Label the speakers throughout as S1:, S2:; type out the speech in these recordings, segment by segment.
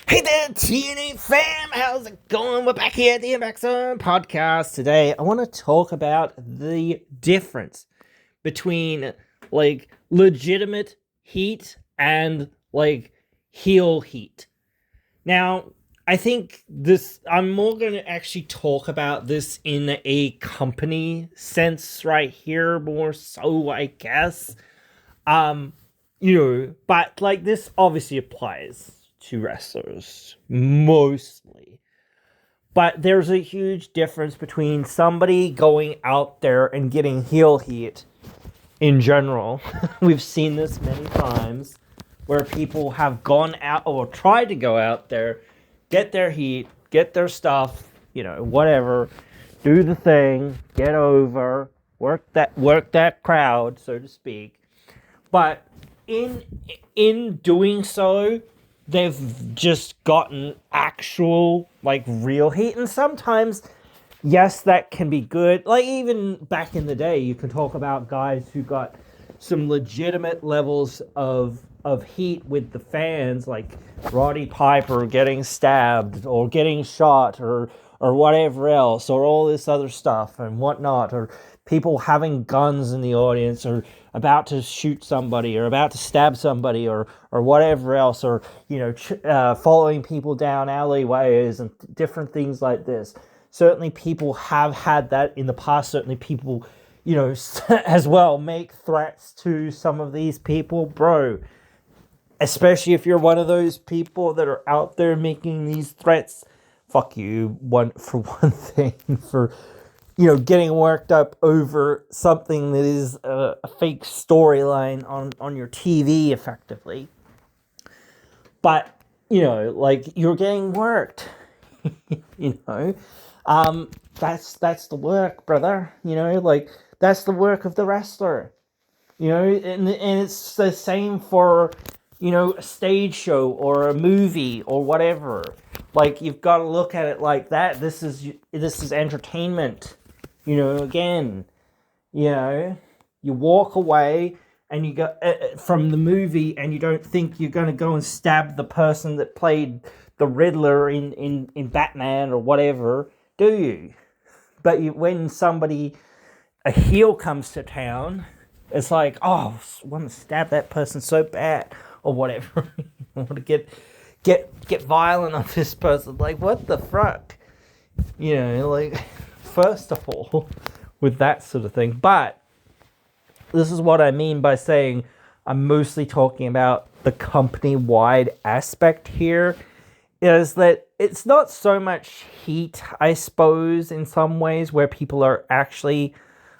S1: Hey there, TNA fam! How's it going? We're back here at the impzonepod podcast today. I want to talk about the difference between legitimate heat and heel heat. Now, I think I'm more going to actually talk about this in a company sense right here, more so, I guess. Um, but this obviously applies to wrestlers mostly. But there's a huge difference between somebody going out there and getting heel heat in general. We've seen this many times where people have gone out or tried to go out there, get their heat, get their stuff, whatever, do the thing, get over, work that crowd, so to speak. But in doing so, they've just gotten actual real heat, and sometimes yes, that can be good. Like even back in the day, you can talk about guys who got some legitimate levels of heat with the fans, like Roddy Piper getting stabbed or getting shot or whatever else, or all this other stuff and whatnot, or people having guns in the audience, or about to shoot somebody, or about to stab somebody, or whatever else, or following people down alleyways and different things like this. Certainly, people have had that in the past. Certainly, people, as well, make threats to some of these people, bro. Especially if you're one of those people that are out there making these threats. Fuck you, for one thing, for getting worked up over something that is a fake storyline on your TV, effectively. But you're getting worked. you know, that's the work, brother. That's the work of the wrestler. And it's the same for a stage show or a movie or whatever. You've got to look at it like that. This is entertainment. Again, you walk away and you go from the movie, and you don't think you're going to go and stab the person that played the Riddler in Batman or whatever, do you? But when a heel comes to town, it's like, oh, I want to stab that person so bad, or whatever. I want to get violent on this person. Like, what the fuck? First of all, with that sort of thing. But this is what I mean by saying I'm mostly talking about the company-wide aspect here, is that it's not so much heat, I suppose, in some ways, where people are actually,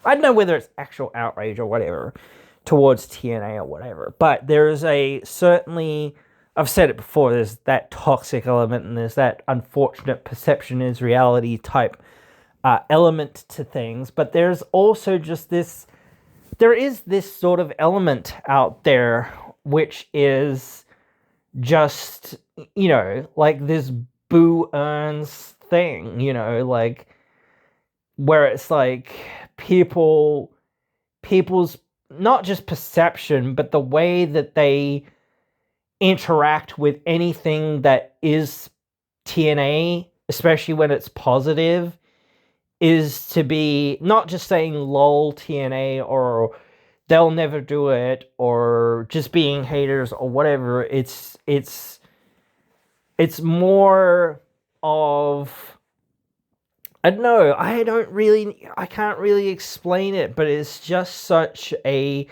S1: I don't know whether it's actual outrage or whatever towards TNA or whatever, but there's certainly, I've said it before, there's that toxic element, and there's that unfortunate perception is reality type element to things. But there's also just there is this sort of element out there, which is just, this boo earns thing, where it's people's not just perception, but the way that they interact with anything that is TNA, especially when it's positive, is to be not just saying lol TNA or they'll never do it or just being haters or whatever. It's more of, I don't know, I can't really explain it, but it's just such a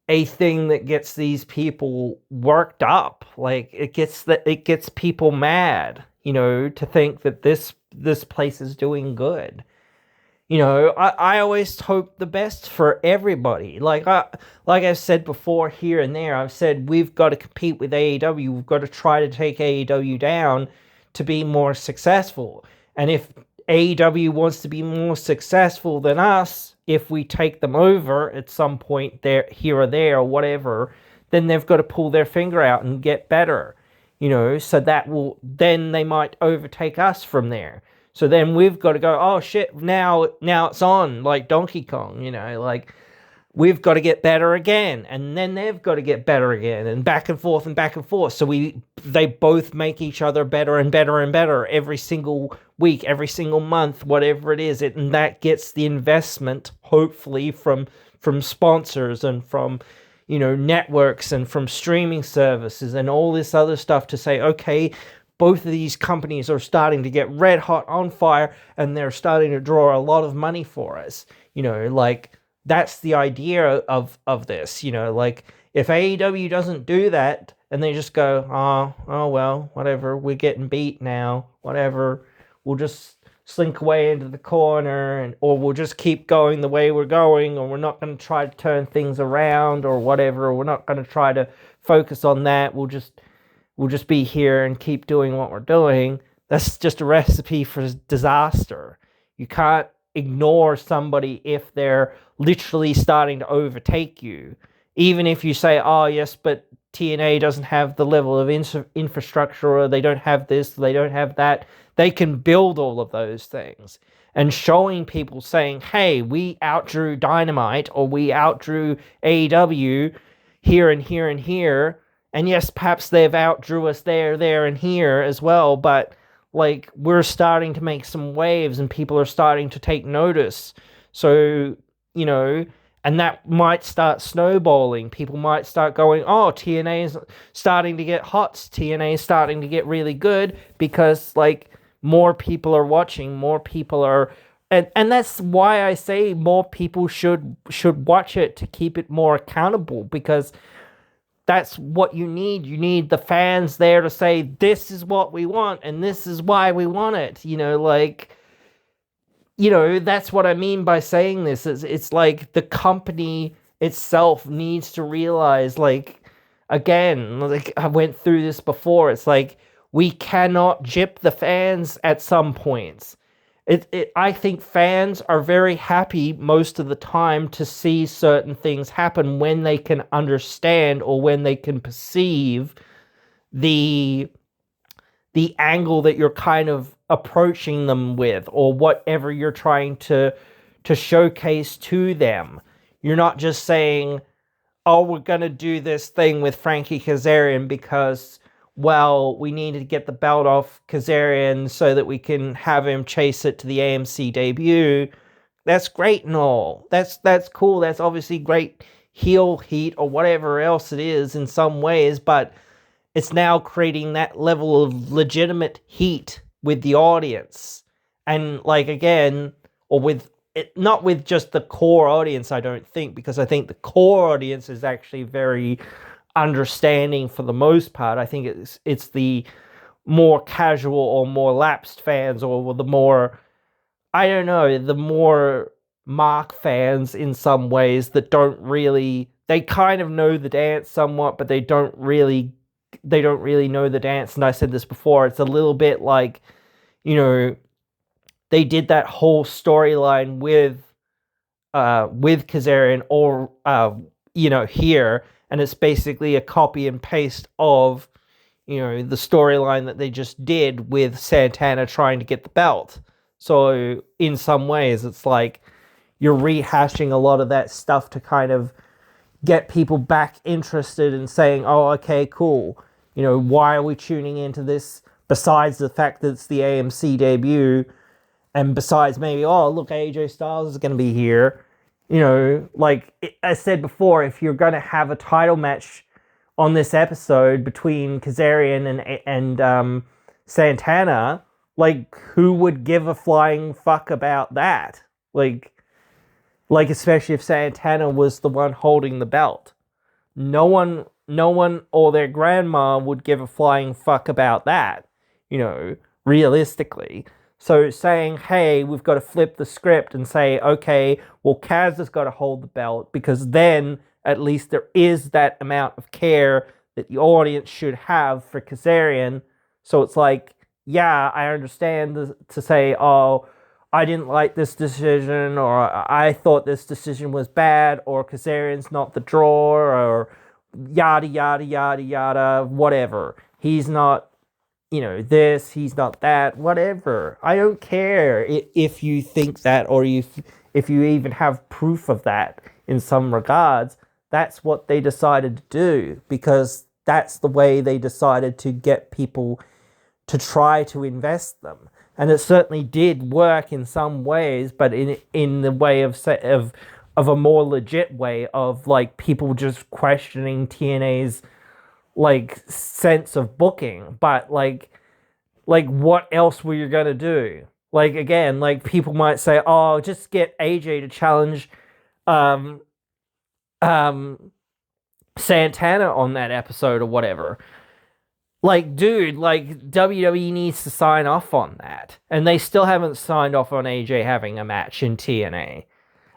S1: thing that gets these people worked up. It gets people mad, to think that this place is doing good. I always hope the best for everybody. Like I've said before here and there, I've said we've got to compete with AEW. We've got to try to take AEW down to be more successful. And if AEW wants to be more successful than us, if we take them over at some point there, here or there, or whatever, then they've got to pull their finger out and get better. So then they might overtake us from there. So then we've got to go, oh shit, now it's on, like Donkey Kong, we've got to get better again, and then they've got to get better again, and back and forth and back and forth. So they both make each other better and better and better every single week, every single month, whatever it is. And that gets the investment, hopefully, from sponsors and from, networks and from streaming services and all this other stuff to say, okay, both of these companies are starting to get red hot on fire, and they're starting to draw a lot of money for us. That's the idea of this. If AEW doesn't do that and they just go, oh well, whatever, we're getting beat now, whatever, we'll just slink away into the corner, or we'll just keep going the way we're going, or we're not going to try to turn things around or whatever, or we're not going to try to focus on that, we'll just be here and keep doing what we're doing. That's just a recipe for disaster. You can't ignore somebody if they're literally starting to overtake you. Even if you say, oh yes, but TNA doesn't have the level of infrastructure, or they don't have this, they don't have that. They can build all of those things. And showing people, saying, hey, we outdrew Dynamite, or we outdrew AEW here and here and here. And yes, perhaps they've outdrew us there, and here as well, but we're starting to make some waves and people are starting to take notice. So, and that might start snowballing. People might start going, oh, TNA is starting to get hot. TNA is starting to get really good because, more people are watching, more people are... And that's why I say more people should watch it, to keep it more accountable, because that's what you need. You need the fans there to say, this is what we want, and this is why we want it. That's what I mean by saying this. It's like the company itself needs to realize, again, I went through this before. It's we cannot gyp the fans at some points. I think fans are very happy most of the time to see certain things happen when they can understand, or when they can perceive the angle that you're kind of approaching them with, or whatever you're trying to showcase to them. You're not just saying, oh, we're going to do this thing with Frankie Kazarian because, well, we need to get the belt off Kazarian so that we can have him chase it to the AMC debut. That's great and all. That's cool. That's obviously great heel heat or whatever else it is in some ways, but it's now creating that level of legitimate heat with the audience. And again, or with it, not with just the core audience, I don't think, because I think the core audience is actually very understanding for the most part. I think it's the more casual or more lapsed fans, or the more, I don't know, the more mark fans in some ways that they kind of know the dance somewhat, but they don't really know the dance. And I said this before, it's a little bit like, they did that whole storyline with Kazarian, or here, and it's basically a copy and paste of the storyline that they just did with Santana trying to get the belt. So in some ways it's you're rehashing a lot of that stuff to kind of get people back interested and saying, oh, okay, cool, why are we tuning into this, besides the fact that it's the AMC debut, and besides maybe, oh, look, AJ Styles is going to be here. I said before, if you're going to have a title match on this episode between Kazarian and Santana, who would give a flying fuck about that? Especially if Santana was the one holding the belt. No one or their grandma would give a flying fuck about that, realistically. So saying, hey, we've got to flip the script and say, okay, well, Kaz has got to hold the belt, because then at least there is that amount of care that the audience should have for Kazarian. So it's yeah, I understand to say, oh, I didn't like this decision, or I thought this decision was bad, or Kazarian's not the draw, or yada, yada, yada, yada, whatever. He's not, this, he's not that, whatever. I don't care if you think that, or if you even have proof of that. in some regards, that's what they decided to do, because that's the way they decided to get people to try to invest them. And it certainly did work in some ways, but in the way of a more legit way of like people just questioning TNA's like sense of booking. But like what else were you gonna do? Like, again, like people might say, oh, just get AJ to challenge um Santana on that episode or whatever. Like, dude, like WWE needs to sign off on that. And they still haven't signed off on AJ having a match in TNA.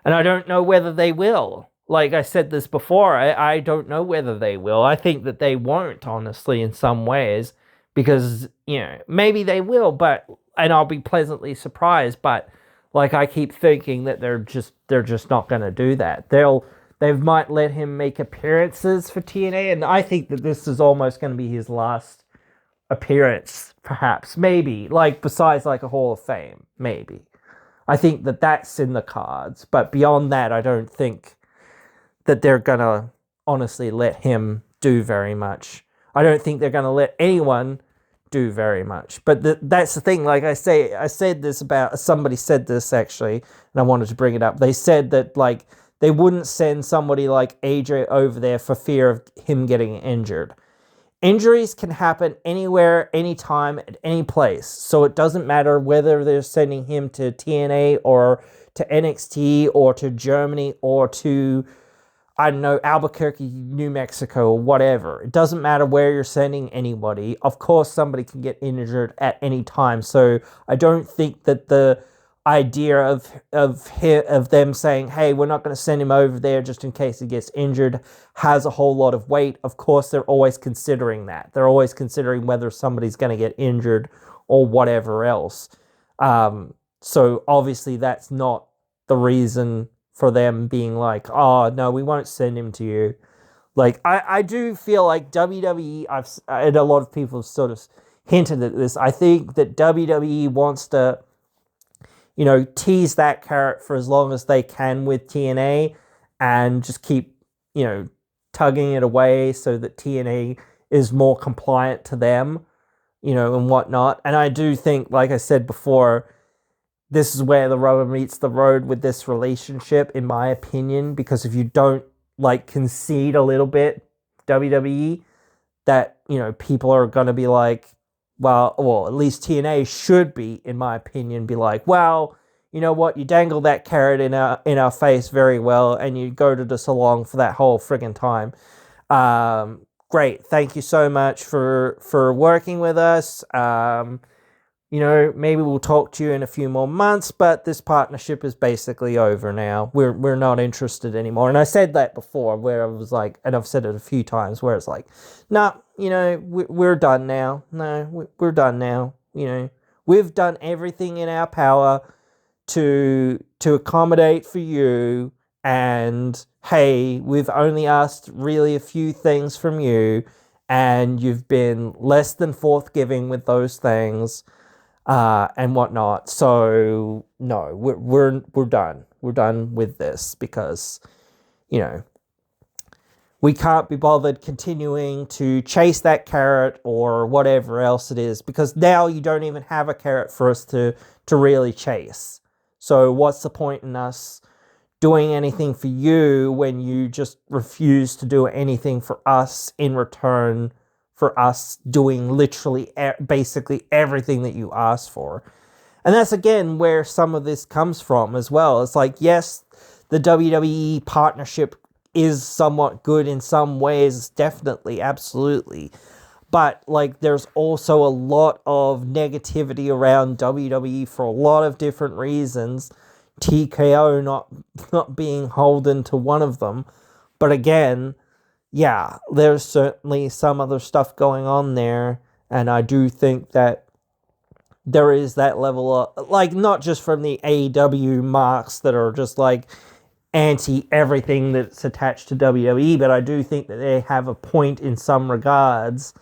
S1: And I don't know whether they will. Like I said this before, I don't know whether they will. I think that they won't, honestly, in some ways. Because, you know, maybe they will, and I'll be pleasantly surprised, but like I keep thinking that they're just not gonna do that. They might let him make appearances for TNA, and I think that this is almost going to be his last appearance, perhaps, maybe, like besides like a Hall of Fame, maybe. I think that that's in the cards, but beyond that, I don't think that they're gonna honestly let him do very much. I don't think they're gonna let anyone do very much. But that's the thing. Like I said this about, somebody said this actually, and I wanted to bring it up. They said that like they wouldn't send somebody like AJ over there for fear of him getting injured. Injuries can happen anywhere, anytime, at any place. So it doesn't matter whether they're sending him to TNA or to NXT or to Germany or to, I don't know, Albuquerque, New Mexico, or whatever. It doesn't matter where you're sending anybody. Of course, somebody can get injured at any time. So I don't think that the idea of them saying, hey, we're not going to send him over there just in case he gets injured has a whole lot of weight. Of course, they're always considering that. They're always considering whether somebody's going to get injured or whatever else. So obviously that's not the reason for them being like, oh, no, we won't send him to you. Like, I do feel like WWE, and a lot of people have sort of hinted at this, I think that WWE wants to, you know, tease that carrot for as long as they can with TNA and just keep, you know, tugging it away so that TNA is more compliant to them, you know, and whatnot. And I do think, like I said before, this is where the rubber meets the road with this relationship, in my opinion, because if you don't, like, concede a little bit, WWE, that, you know, people are going to be like, well, at least TNA should be, in my opinion, be like, well, you know what, you dangle that carrot in our face very well, and you goaded us along for that whole friggin' time. Great, thank you so much for working with us. You know, maybe we'll talk to you in a few more months, but this partnership is basically over now. We're not interested anymore. And I said that before, where I was like, and I've said it a few times, where it's like, nah, you know, we're done now. No, we're done now. You know, we've done everything in our power to accommodate for you. And hey, we've only asked really a few things from you, and you've been less than forthgiving with those things. And whatnot. So no, we're done. We're done with this because, you know, we can't be bothered continuing to chase that carrot or whatever else it is, because now you don't even have a carrot for us to really chase. So what's the point in us doing anything for you when you just refuse to do anything for us in return for us doing literally basically everything that you asked for? And that's again where some of this comes from as well. It's like, yes, the WWE partnership is somewhat good in some ways, definitely, absolutely. But like, there's also a lot of negativity around WWE for a lot of different reasons. TKO not being holden to one of them. But again, yeah, there's certainly some other stuff going on there, and I do think that there is that level of, like, not just from the AEW marks that are just, like, anti-everything that's attached to WWE, but I do think that they have a point in some regards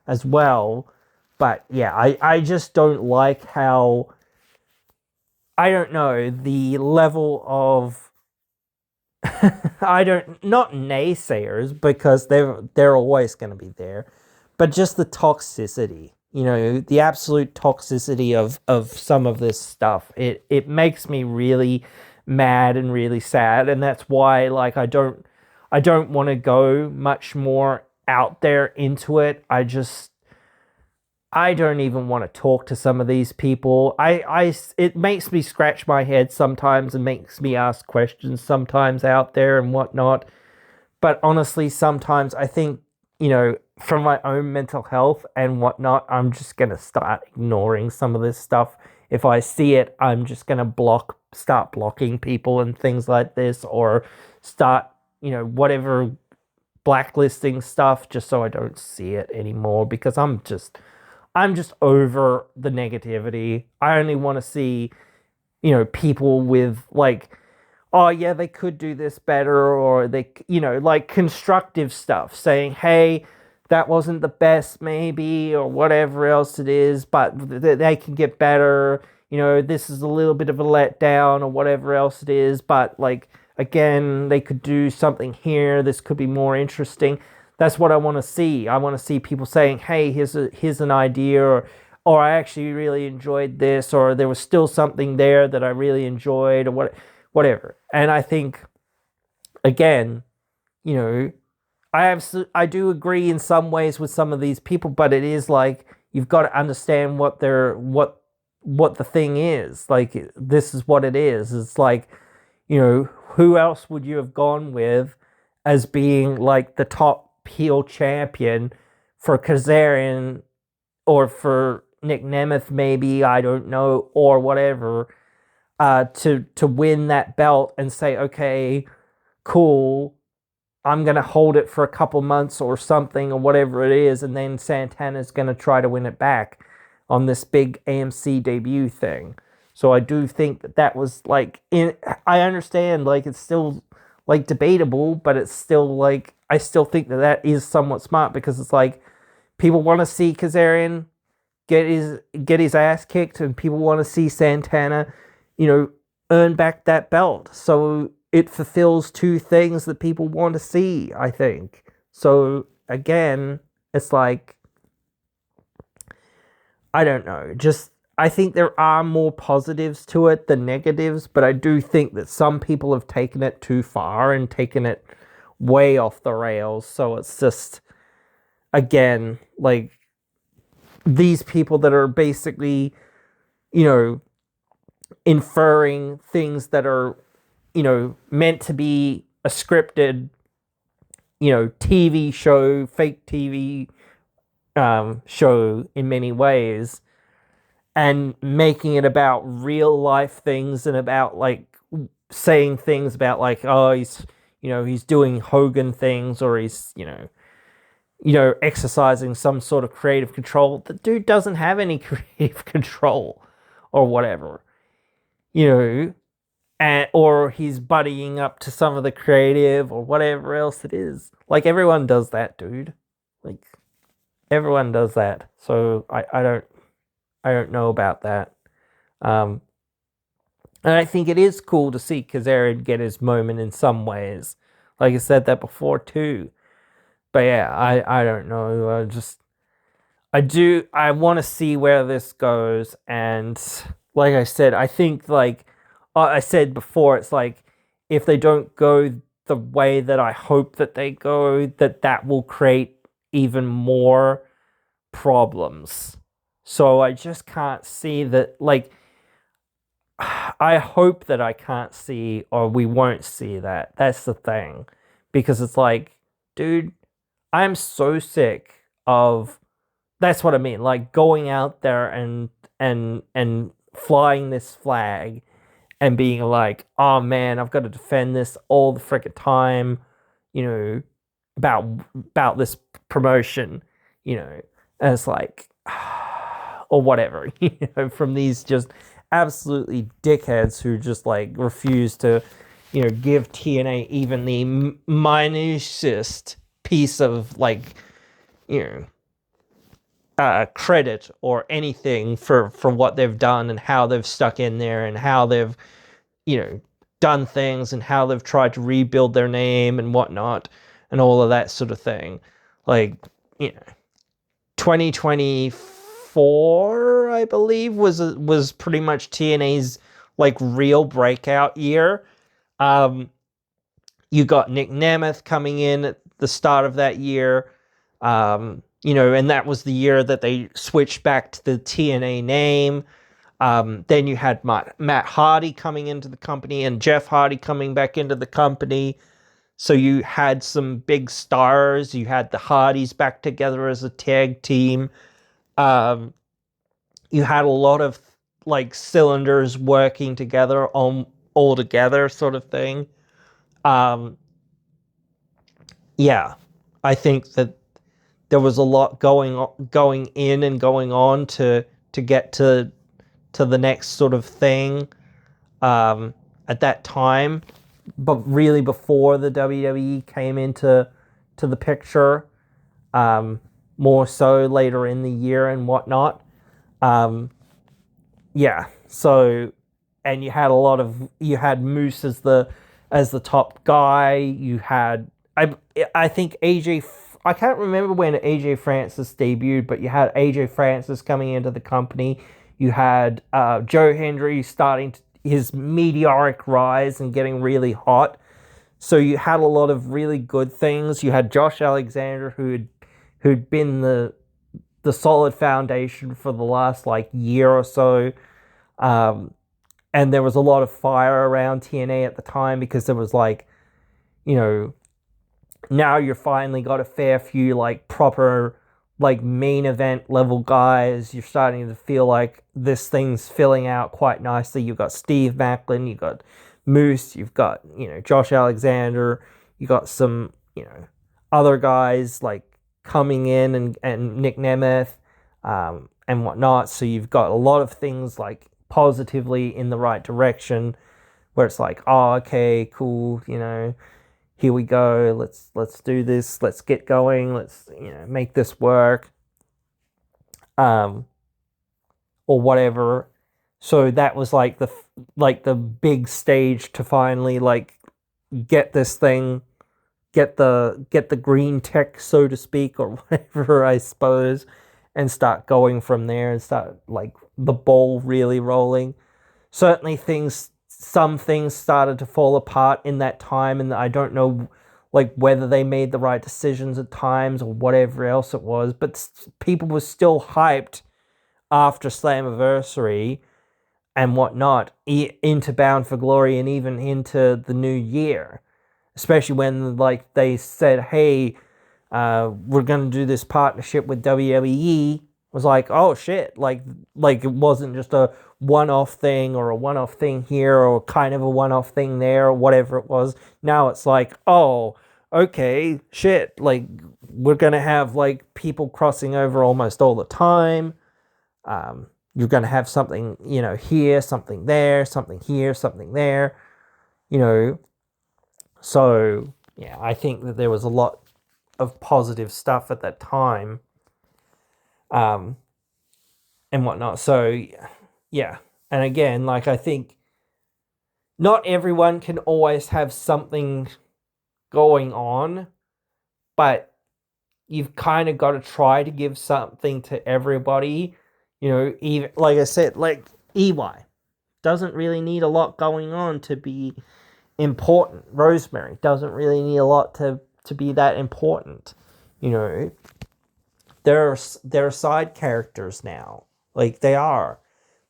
S1: as well. But, yeah, I just don't like how, I don't know, the level of I don't, not naysayers, because they're always going to be there, but just the toxicity, the absolute toxicity of some of this stuff. It makes me really mad and really sad, and that's why, like, I don't want to go much more out there into it. I don't even want to talk to some of these people. It makes me scratch my head sometimes and makes me ask questions sometimes out there and whatnot. But honestly, sometimes I think, from my own mental health and whatnot, I'm just going to start ignoring some of this stuff. If I see it, I'm just going to start blocking people and things like this, or start, whatever, blacklisting stuff just so I don't see it anymore, because I'm just over the negativity. I only want to see, people with, like, oh yeah, they could do this better, or they, like, constructive stuff, saying, hey, that wasn't the best maybe, or whatever else it is, but they can get better. This is a little bit of a letdown, or whatever else it is, but, like, again, they could do something here. This could be more interesting. That's what I want to see. I want to see people saying, hey, here's an idea, or I actually really enjoyed this, or there was still something there that I really enjoyed, or whatever. And I think, again, I do agree in some ways with some of these people, but it is like, you've got to understand what the thing is. Like, this is what it is. It's like, who else would you have gone with as being, like, the top heel champion for Kazarian, or for Nick Nemeth, maybe, I don't know, or whatever, to win that belt and say, okay, cool, I'm going to hold it for a couple months or something, or whatever it is, and then Santana's going to try to win it back on this big AMC debut thing. So I do think that was, like, I understand, like, it's still, like, debatable, but it's still, like, I still think that is somewhat smart, because it's like, people want to see Kazarian get his ass kicked, and people want to see Santana, earn back that belt. So it fulfills two things that people want to see, I think. So again, it's like, I don't know, just, I think there are more positives to it than negatives, but I do think that some people have taken it too far and taken it way off the rails. So it's just, again, like, these people that are basically, inferring things that are, meant to be a scripted, TV show, fake TV show in many ways, and making it about real life things, and about, like, saying things about, like, oh, he's doing Hogan things, or he's, exercising some sort of creative control. The dude doesn't have any creative control, or whatever, or he's buddying up to some of the creative, or whatever else it is. Like, everyone does that, dude. Like, everyone does that. So I don't know about that. And I think it is cool to see Kazarian get his moment in some ways. Like I said that before too. But yeah, I don't know. I want to see where this goes. And like I said, I think, like I said before, it's like, if they don't go the way that I hope that they go, that will create even more problems. So I just can't see that, like, I hope that I can't see, or we won't see that. That's the thing. Because it's like, dude, I'm so sick of, that's what I mean, like, going out there and flying this flag and being like, oh man, I've got to defend this all the freaking time, about this promotion, and it's like, or whatever, from these just absolutely dickheads who just, like, refuse to, give TNA even the minutest piece of, like, credit or anything for what they've done, and how they've stuck in there, and how they've, done things and how they've tried to rebuild their name and whatnot and all of that sort of thing. Like, 2024, I believe, was pretty much TNA's like real breakout year. You got Nick Nemeth coming in at the start of that year. And that was the year that they switched back to the TNA name. Then you had Matt Hardy coming into the company and Jeff Hardy coming back into the company. So you had some big stars. You had the Hardys back together as a tag team. You had a lot of like cylinders working together all together sort of thing. Yeah, I think that there was a lot going in and going on to get to the next sort of thing at that time, but really before the WWE came into the picture, more so later in the year and whatnot. So, and you had Moose as the top guy. You had I think AJ. I can't remember when AJ Francis debuted, but you had AJ Francis coming into the company. You had Joe Hendry starting his meteoric rise and getting really hot. So you had a lot of really good things. You had Josh Alexander, who'd been the solid foundation for the last like year or so. And there was a lot of fire around TNA at the time because there was like, now you're finally got a fair few like proper like main event level guys. You're starting to feel like this thing's filling out quite nicely. You've got Steve Macklin, you've got Moose, you've got, Josh Alexander, you got some, other guys like coming in and Nick Nemeth, and whatnot. So you've got a lot of things like positively in the right direction where it's like, oh, okay, cool, here we go, let's do this, let's get going, let's make this work, or whatever. So that was like the big stage to finally like get this thing, get the green tech, so to speak, or whatever, I suppose, and start going from there and start like the ball really rolling. Certainly some things started to fall apart in that time, and I don't know like whether they made the right decisions at times or whatever else it was, but people were still hyped after Slammiversary and whatnot into Bound for Glory and even into the new year, especially when like they said, hey, we're going to do this partnership with WWE. Was like, oh shit, like it wasn't just a one-off thing or a one-off thing here or kind of a one-off thing there or whatever it was. Now it's like, oh, okay, shit, like we're gonna have like people crossing over almost all the time. You're gonna have something, here, something there, something here, something there, So yeah, I think that there was a lot of positive stuff at that time. And whatnot. So, yeah. And again, like, I think not everyone can always have something going on, but you've kind of got to try to give something to everybody. Even, like I said, like, EY doesn't really need a lot going on to be important. Rosemary doesn't really need a lot to be that important. They're side characters now. Like, they are.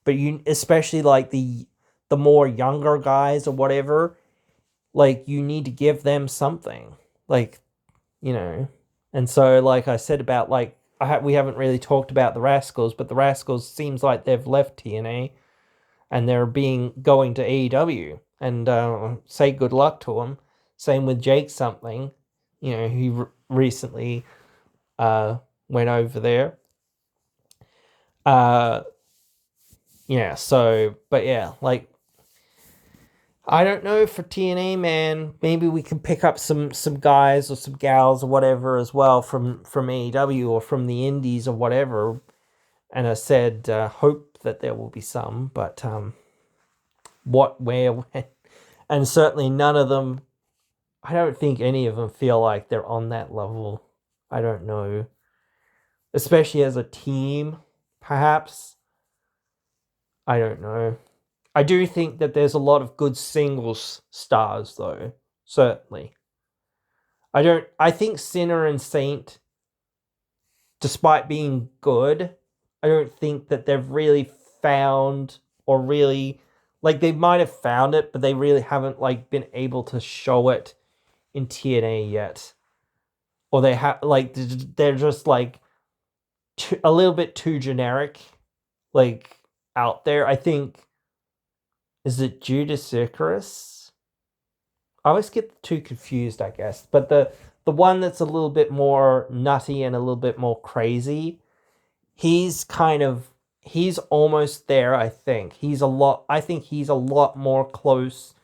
S1: But especially like the more younger guys or whatever, like, you need to give them something. Like, And so, like I said about, like, we haven't really talked about the Rascals, but the Rascals seems like they've left TNA and they're going to AEW. And say good luck to them. Same with Jake something. He recently went over there. Yeah, so, but yeah, like, I don't know for TNA, man. Maybe we can pick up some guys or some gals or whatever as well from AEW or from the indies or whatever. And I said, hope that there will be some, but what, where, when, And certainly none of them, I don't think any of them feel like they're on that level. I don't know. Especially as a team, perhaps. I don't know. I do think that there's a lot of good singles stars, though. Certainly. I think Sinner and Saint, despite being good, I don't think that they've really found, or really, like, they might have found it, but they really haven't, like, been able to show it in TNA yet. Or they have, like, they're just, like, a little bit too generic, like, out there. I think, is it Judas Icarus? I always get the two confused, I guess. But the one that's a little bit more nutty and a little bit more crazy, he's almost there, I think. I think he's a lot more close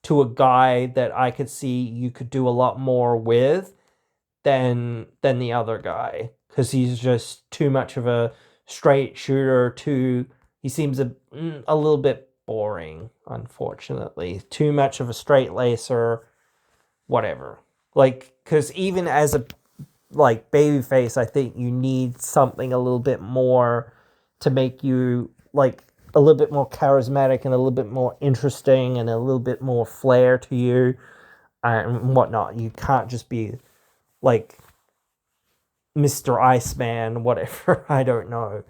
S1: to a guy that I could see you could do a lot more with than the other guy, because he's just too much of a straight shooter. He seems a little bit boring, unfortunately. Too much of a straight lacer, whatever. Like, because even as a like babyface, I think you need something a little bit more to make you like a little bit more charismatic and a little bit more interesting and a little bit more flair to you and whatnot. You can't just be like Mr. Iceman, whatever. I don't know.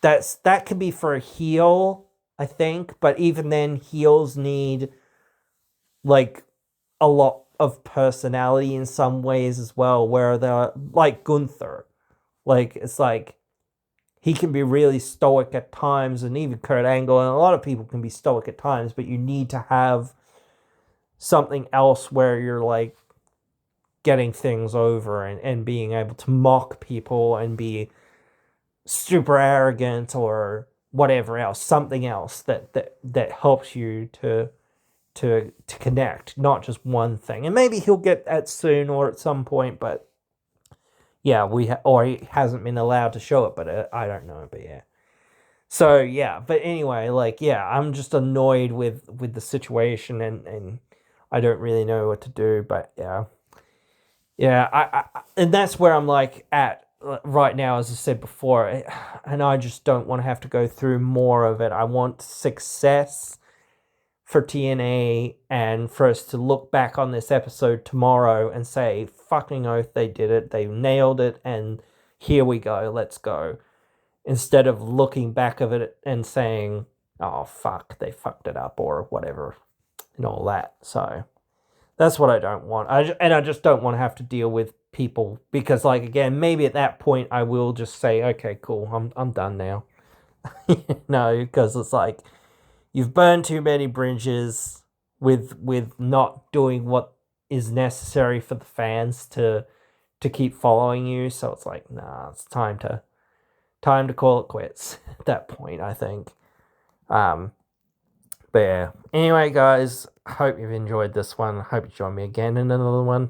S1: That could be for a heel, I think, but even then, heels need like a lot of personality in some ways as well, where they're like Gunther. Like, it's like he can be really stoic at times, and even Kurt Angle, and a lot of people can be stoic at times, but you need to have something else where you're like getting things over and being able to mock people and be super arrogant or whatever else, something else that helps you to connect, not just one thing. And maybe he'll get that soon or at some point, but yeah, or he hasn't been allowed to show it, but I don't know, but yeah. So yeah, but anyway, like, yeah, I'm just annoyed with the situation, and I don't really know what to do, but yeah. Yeah, I and that's where I'm like at right now, as I said before, and I just don't want to have to go through more of it. I want success for TNA, and for us to look back on this episode tomorrow and say, fucking oath, they did it, they nailed it, and here we go, let's go. Instead of looking back of it and saying, oh fuck, they fucked it up or whatever and all that. So that's what I don't want. I just don't want to have to deal with people, because, like, again, maybe at that point I will just say, okay, cool, I'm done now. No, because it's like, you've burned too many bridges with not doing what is necessary for the fans to keep following you. So it's like, nah, it's time to call it quits at that point, I think. But yeah. Anyway, guys, I hope you've enjoyed this one. I hope you join me again in another one.